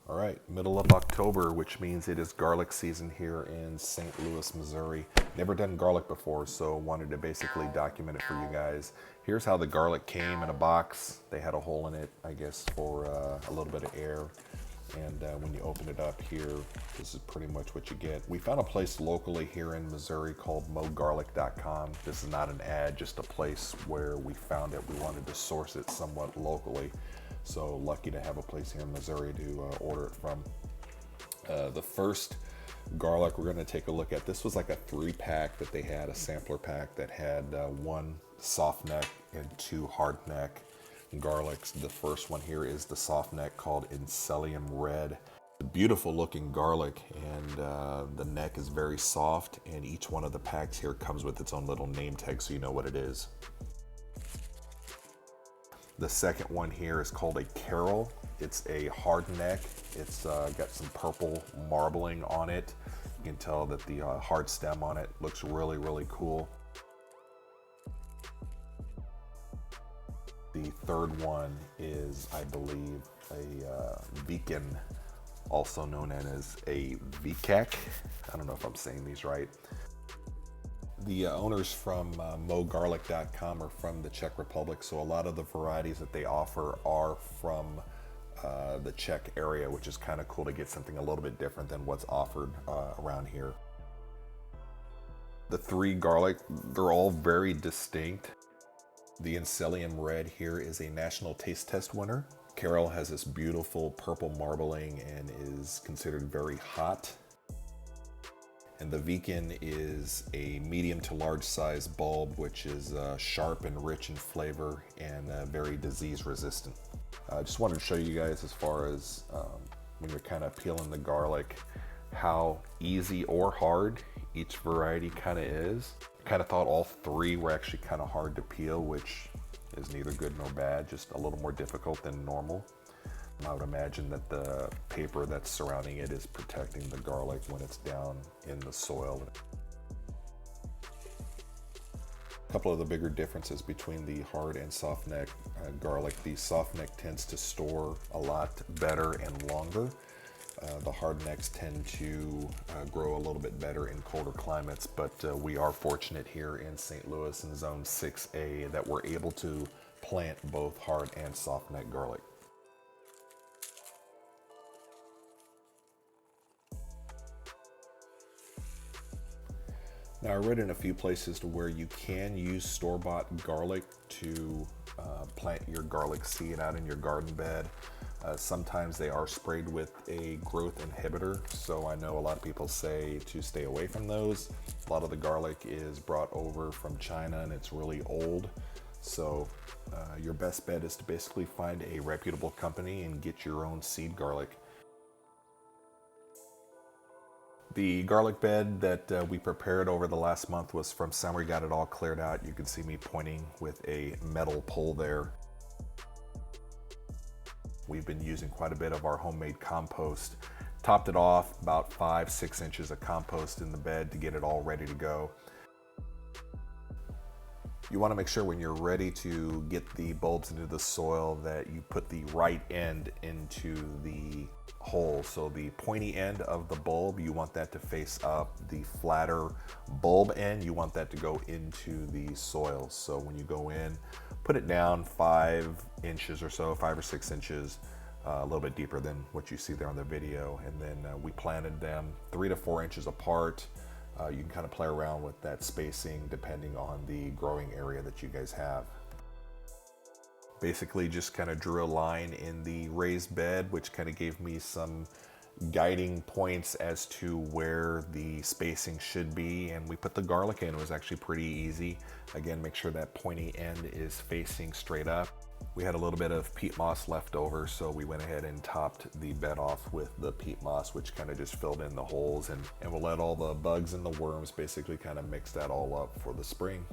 All right, middle of October, which means it is garlic season here in St. Louis, Missouri. Never done garlic before, so wanted to basically document it for you guys. Here's how the garlic came in a box. They had a hole in it, I guess, for a little bit of air. And when you open it up here, this is pretty much what you get. We found a place locally here in Missouri called mogarlic.com. This is not an ad, just a place where we found it. We wanted to source it somewhat locally. So lucky to have a place here in Missouri to order it from. The first garlic we're going to take a look at, this was like a 3-pack that they had, a sampler pack that had 1 soft neck and 2 hard neck garlics. The first one here is the soft neck called Inchelium Red. Beautiful looking garlic, and the neck is very soft, and each one of the packs here comes with its own little name tag so you know what it is. The second one here is called a Karel. It's a hard neck. It's got some purple marbling on it. You can tell that the hard stem on it looks really, really cool. The third one is, I believe, a Vekan, also known as a Vekak. I don't know if I'm saying these right. The owners from mogarlic.com are from the Czech Republic, so a lot of the varieties that they offer are from the Czech area, which is kind of cool to get something a little bit different than what's offered around here. The 3 garlic, they're all very distinct. The Inchelium Red here is a national taste test winner. Karel has this beautiful purple marbling and is considered very hot. And the Vekan is a medium to large size bulb, which is sharp and rich in flavor and very disease resistant. I just wanted to show you guys, as far as when you're kind of peeling the garlic, how easy or hard each variety kind of is. Kind of thought all 3 were actually kind of hard to peel, which is neither good nor bad, just a little more difficult than normal. I would imagine that the paper that's surrounding it is protecting the garlic when it's down in the soil. A couple of the bigger differences between the hard and soft neck garlic. The soft neck tends to store a lot better and longer. The hard necks tend to grow a little bit better in colder climates, but we are fortunate here in St. Louis in Zone 6A that we're able to plant both hard and soft neck garlic. Now, I read in a few places to where you can use store-bought garlic to plant your garlic seed out in your garden bed. Sometimes they are sprayed with a growth inhibitor, so I know a lot of people say to stay away from those. A lot of the garlic is brought over from China and it's really old, so your best bet is to basically find a reputable company and get your own seed garlic. The garlic bed that we prepared over the last month was from summer. We got it all cleared out. You can see me pointing with a metal pole there. We've been using quite a bit of our homemade compost. Topped it off, about 5-6 inches of compost in the bed to get it all ready to go. You want to make sure when you're ready to get the bulbs into the soil that you put the right end into the hole. So the pointy end of the bulb, you want that to face up. The flatter bulb end, you want that to go into the soil. So when you go in, put it down 5 inches or so, 5 or 6 inches, a little bit deeper than what you see there on the video. And then we planted them 3 to 4 inches apart. You can kind of play around with that spacing depending on the growing area that you guys have. Basically just kind of drew a line in the raised bed, which kind of gave me some guiding points as to where the spacing should be, and we put the garlic in. It was actually pretty easy. Again, make sure that pointy end is facing straight up. We had a little bit of peat moss left over, so we went ahead and topped the bed off with the peat moss, which kind of just filled in the holes, and we'll let all the bugs and the worms basically kind of mix that all up for the spring.